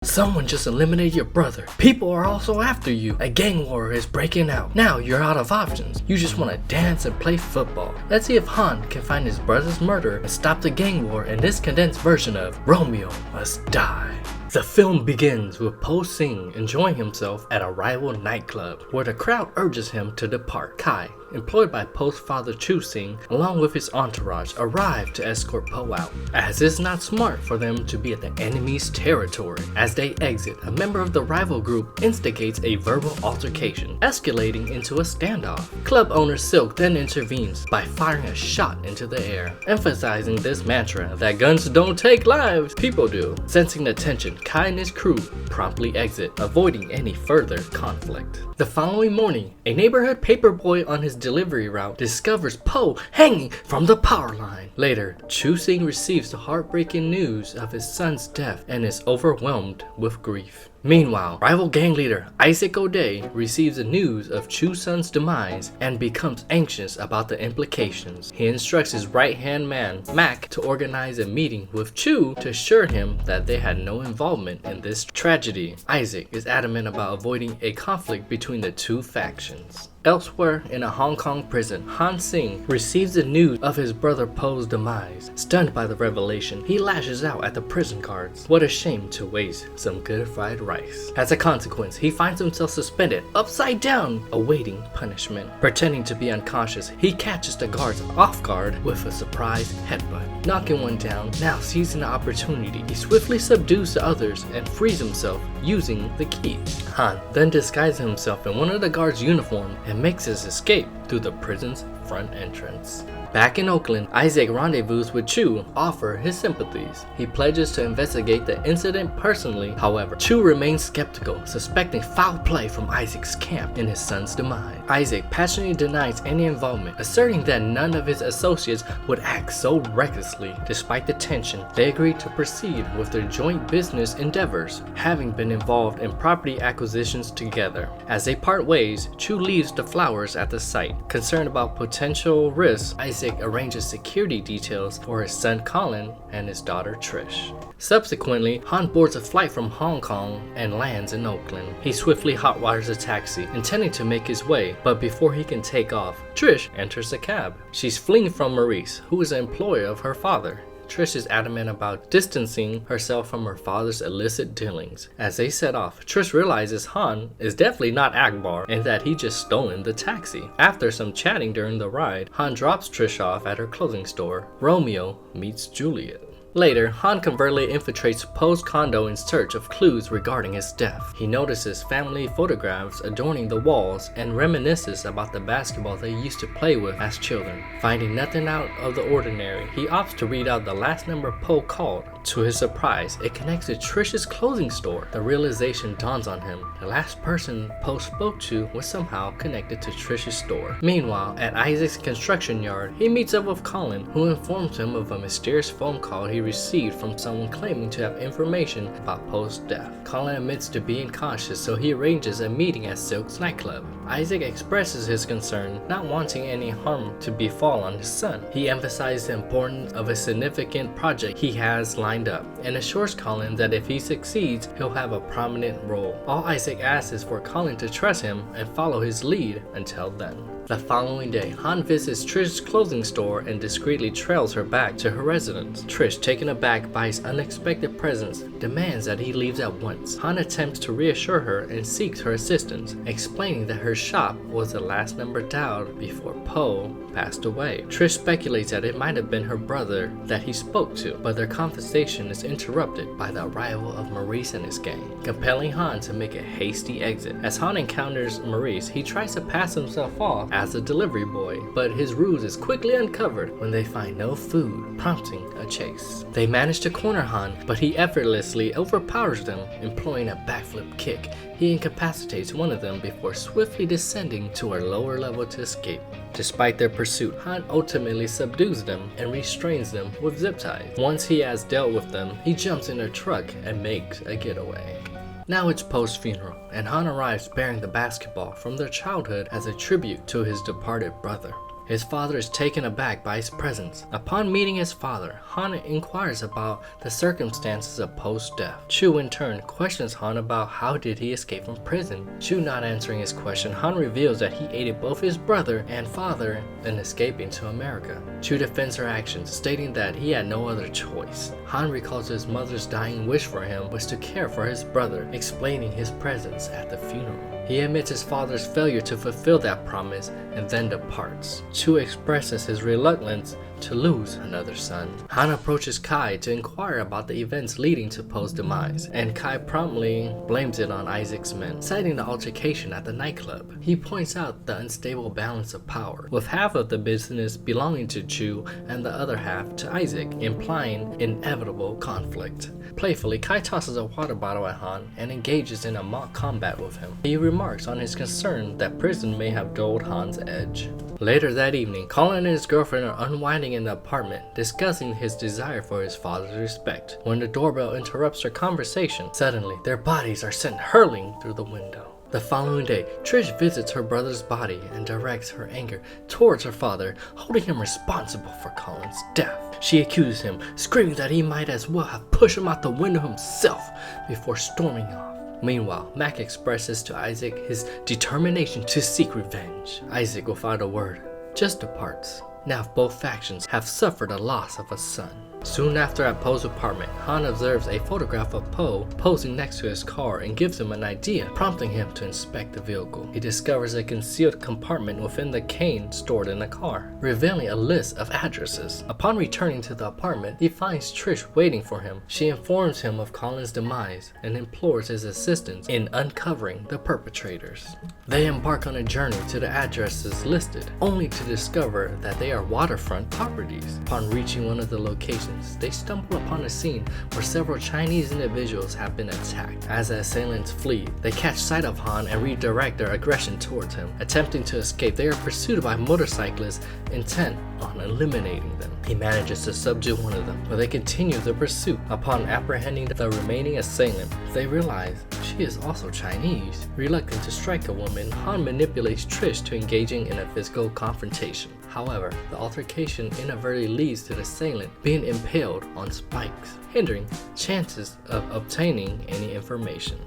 Someone just eliminated your brother. People are also after you. A gang war is breaking out. Now you're out of options. You just want to dance and play football. Let's see if Han can find his brother's murderer and stop the gang war in this condensed version of Romeo Must Die. The film begins with Po Sing enjoying himself at a rival nightclub where the crowd urges him to depart. Kai, employed by Po's father Chu Sing, along with his entourage, arrive to escort Po out, as it's not smart for them to be at the enemy's territory. As they exit, a member of the rival group instigates a verbal altercation, escalating into a standoff. Club owner Silk then intervenes by firing a shot into the air, emphasizing this mantra that guns don't take lives, people do. Sensing the tension, Kai and his crew promptly exit, avoiding any further conflict. The following morning, a neighborhood paperboy on his delivery route discovers Po hanging from the power line. Later, Chu Sing receives the heartbreaking news of his son's death and is overwhelmed with grief. Meanwhile, rival gang leader Isaac O'Day receives the news of Chu's son's demise and becomes anxious about the implications. He instructs his right-hand man, Mac, to organize a meeting with Chu to assure him that they had no involvement in this tragedy. Isaac is adamant about avoiding a conflict between the two factions. Elsewhere, in a Hong Kong prison, Han Sing receives the news of his brother Po's demise. Stunned by the revelation, he lashes out at the prison guards. What a shame to waste some good fried rice. As a consequence, he finds himself suspended upside down, awaiting punishment. Pretending to be unconscious, he catches the guards off guard with a surprise headbutt. Knocking one down, now seizing the opportunity, he swiftly subdues the others and frees himself using the key. Han then disguises himself in one of the guards' uniform and makes his escape through the prison's front entrance. Back in Oakland, Isaac rendezvous with Chu, offer his sympathies. He pledges to investigate the incident personally. However, Chu remains skeptical, suspecting foul play from Isaac's camp in his son's demise. Isaac passionately denies any involvement, asserting that none of his associates would act so recklessly. Despite the tension, they agree to proceed with their joint business endeavors, having been involved in property acquisitions together. As they part ways, Chu leaves the flowers at the site. Concerned about potential risks, Isaac arranges security details for his son Colin and his daughter Trish. Subsequently, Han boards a flight from Hong Kong and lands in Oakland. He swiftly hotwires a taxi, intending to make his way, but before he can take off, Trish enters the cab. She's fleeing from Maurice, who is an employee of her father. Trish is adamant about distancing herself from her father's illicit dealings. As they set off, Trish realizes Han is definitely not Akbar and that he just stolen the taxi. After some chatting during the ride, Han drops Trish off at her clothing store. Romeo meets Juliet. Later, Han covertly infiltrates Po's condo in search of clues regarding his death. He notices family photographs adorning the walls and reminisces about the basketball they used to play with as children. Finding nothing out of the ordinary, he opts to read out the last number Po called. To his surprise, it connects to Trish's clothing store. The realization dawns on him. The last person Po spoke to was somehow connected to Trish's store. Meanwhile, at Isaac's construction yard, he meets up with Colin, who informs him of a mysterious phone call he received from someone claiming to have information about Po's death. Colin admits to being cautious, so he arranges a meeting at Silk's nightclub. Isaac expresses his concern, not wanting any harm to befall on his son. He emphasizes the importance of a significant project he has lined up, and assures Colin that if he succeeds, he'll have a prominent role. All Isaac asks is for Colin to trust him and follow his lead until then. The following day, Han visits Trish's clothing store and discreetly trails her back to her residence. Trish, taken aback by his unexpected presence, demands that he leaves at once. Han attempts to reassure her and seeks her assistance, explaining that her shop was the last number dialed before Po passed away. Trish speculates that it might have been her brother that he spoke to, but their conversation is interrupted by the arrival of Maurice and his gang, compelling Han to make a hasty exit. As Han encounters Maurice, he tries to pass himself off as a delivery boy, but his ruse is quickly uncovered when they find no food, prompting a chase. They manage to corner Han, but he effortlessly overpowers them, employing a backflip kick. He incapacitates one of them before swiftly descending to a lower level to escape. Despite their pursuit, Han ultimately subdues them and restrains them with zip ties. Once he has dealt with them, he jumps in their truck and makes a getaway. Now it's Po's funeral, and Han arrives bearing the basketball from their childhood as a tribute to his departed brother. His father is taken aback by his presence. Upon meeting his father, Han inquires about the circumstances of Poe's death. Chu in turn questions Han about how did he escape from prison. Chu not answering his question, Han reveals that he aided both his brother and father in escaping to America. Chu defends her actions, stating that he had no other choice. Han recalls his mother's dying wish for him was to care for his brother, explaining his presence at the funeral. He admits his father's failure to fulfill that promise and then departs. Chu expresses his reluctance to lose another son. Han approaches Kai to inquire about the events leading to Poe's demise, and Kai promptly blames it on Isaac's men, citing the altercation at the nightclub. He points out the unstable balance of power, with half of the business belonging to Chu and the other half to Isaac, implying inevitable conflict. Playfully, Kai tosses a water bottle at Han and engages in a mock combat with him. He remarks on his concern that prison may have dulled Han's edge. Later that evening, Colin and his girlfriend are unwinding in the apartment, discussing his desire for his father's respect, when the doorbell interrupts their conversation. Suddenly, their bodies are sent hurling through the window. The following day, Trish visits her brother's body and directs her anger towards her father, holding him responsible for Colin's death. She accuses him, screaming that he might as well have pushed him out the window himself before storming off. Meanwhile, Mac expresses to Isaac his determination to seek revenge. Isaac, without a word, just departs. Now both factions have suffered a loss of a son. Soon after at Poe's apartment, Han observes a photograph of Poe posing next to his car and gives him an idea, prompting him to inspect the vehicle. He discovers a concealed compartment within the cane stored in the car, revealing a list of addresses. Upon returning to the apartment, he finds Trish waiting for him. She informs him of Colin's demise and implores his assistance in uncovering the perpetrators. They embark on a journey to the addresses listed, only to discover that they are waterfront properties. Upon reaching one of the locations, they stumble upon a scene where several Chinese individuals have been attacked. As the assailants flee, they catch sight of Han and redirect their aggression towards him. Attempting to escape, they are pursued by motorcyclists intent on eliminating them. He manages to subdue one of them, but they continue the pursuit. Upon apprehending the remaining assailant, they realize she is also Chinese. Reluctant to strike a woman, Han manipulates Trish to engaging in a physical confrontation. However, the altercation inadvertently leads to the assailant being impaled on spikes, hindering chances of obtaining any information.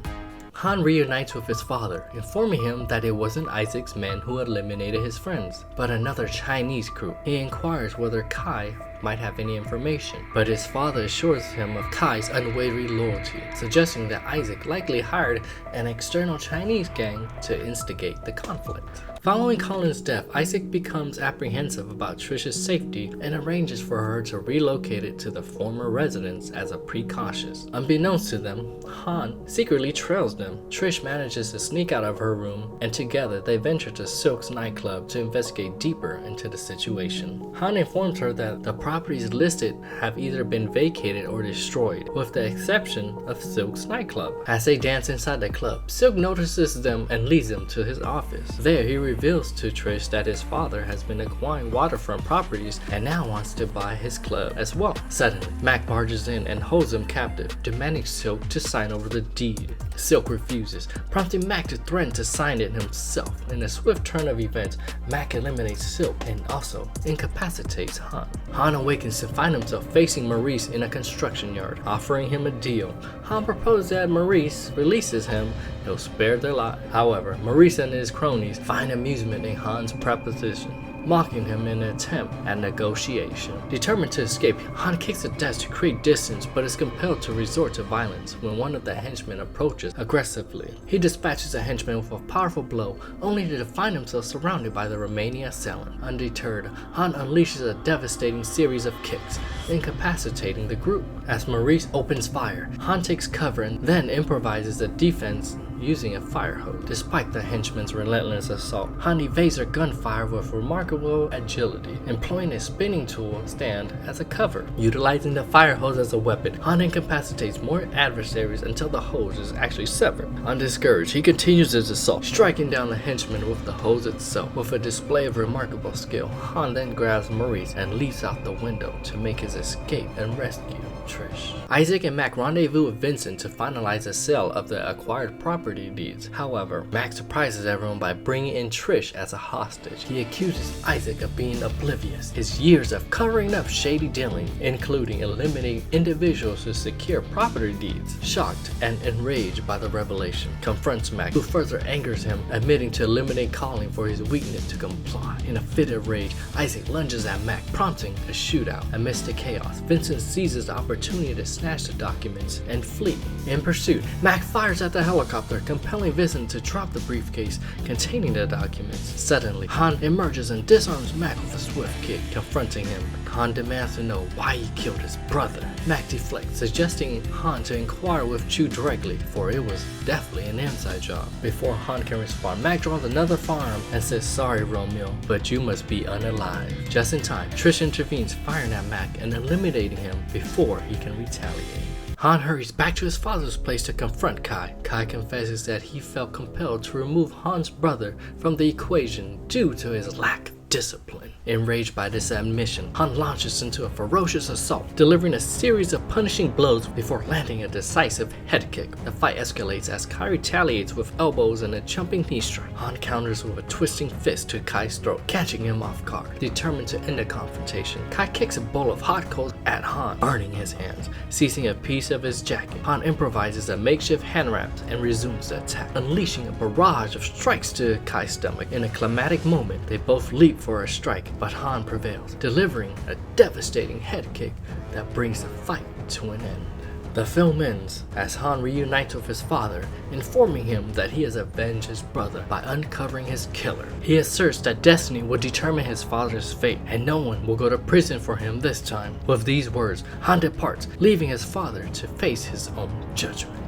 Han reunites with his father, informing him that it wasn't Isaac's men who eliminated his friends, but another Chinese crew. He inquires whether Kai might have any information, but his father assures him of Kai's unwavering loyalty, suggesting that Isaac likely hired an external Chinese gang to instigate the conflict. Following Colin's death, Isaac becomes apprehensive about Trish's safety and arranges for her to relocate it to the former residence as a precaution. Unbeknownst to them, Han secretly trails them. Trish manages to sneak out of her room, and together they venture to Silk's nightclub to investigate deeper into the situation. Han informs her that the properties listed have either been vacated or destroyed, with the exception of Silk's nightclub. As they dance inside the club, Silk notices them and leads them to his office. There, he reveals to Trish that his father has been acquiring waterfront properties and now wants to buy his club as well. Suddenly, Mac barges in and holds him captive, demanding Silk to sign over the deed. Silk refuses, prompting Mac to threaten to sign it himself. In a swift turn of events, Mac eliminates Silk and also incapacitates Han. Han awakens to find himself facing Maurice in a construction yard, offering him a deal. Han proposes that Maurice releases him, he'll spare their lives. However, Maurice and his cronies find amusement in Han's proposition, mocking him in an attempt at negotiation. Determined to escape, Han kicks the desk to create distance, but is compelled to resort to violence when one of the henchmen approaches aggressively. He dispatches a henchman with a powerful blow, only to find himself surrounded by the remaining assailant. Undeterred, Han unleashes a devastating series of kicks, incapacitating the group. As Maurice opens fire, Han takes cover and then improvises a defense using a fire hose. Despite the henchman's relentless assault, Han evades their gunfire with remarkable agility, employing a spinning tool stand as a cover. Utilizing the fire hose as a weapon, Han incapacitates more adversaries until the hose is actually severed. Undiscouraged, he continues his assault, striking down the henchman with the hose itself. With a display of remarkable skill, Han then grabs Maurice and leaps out the window to make his escape and rescue. Trish. Isaac and Mac rendezvous with Vincent to finalize the sale of the acquired property deeds. However, Mac surprises everyone by bringing in Trish as a hostage. He accuses Isaac of being oblivious. His years of covering up shady dealing, including eliminating individuals to secure property deeds. Shocked and enraged by the revelation, confronts Mac, who further angers him, admitting to eliminate Colin for his weakness to comply. In a fit of rage, Isaac lunges at Mac, prompting a shootout. Amidst the chaos, Vincent seizes the opportunity to snatch the documents and flee. In pursuit, Mac fires at the helicopter, compelling Vincent to drop the briefcase containing the documents. Suddenly, Han emerges and disarms Mac with a swift kick, confronting him. Han demands to know why he killed his brother. Mac deflects, suggesting Han to inquire with Chu directly, for it was definitely an inside job. Before Han can respond, Mac draws another firearm and says, "Sorry, Romeo, but you must be unalive." Just in time, Trish intervenes, firing at Mac and eliminating him before he can retaliate. Han hurries back to his father's place to confront Kai. Kai confesses that he felt compelled to remove Han's brother from the equation due to his lack of discipline. Enraged by this admission, Han launches into a ferocious assault, delivering a series of punishing blows before landing a decisive head kick. The fight escalates as Kai retaliates with elbows and a jumping knee strike. Han counters with a twisting fist to Kai's throat, catching him off guard. Determined to end the confrontation, Kai kicks a bowl of hot coals at Han, burning his hands. Seizing a piece of his jacket, Han improvises a makeshift hand wrap and resumes the attack, unleashing a barrage of strikes to Kai's stomach. In a climactic moment, they both leap for a strike, but Han prevails, delivering a devastating head kick that brings the fight to an end. The film ends as Han reunites with his father, informing him that he has avenged his brother by uncovering his killer. He asserts that destiny will determine his father's fate, and no one will go to prison for him this time. With these words, Han departs, leaving his father to face his own judgment.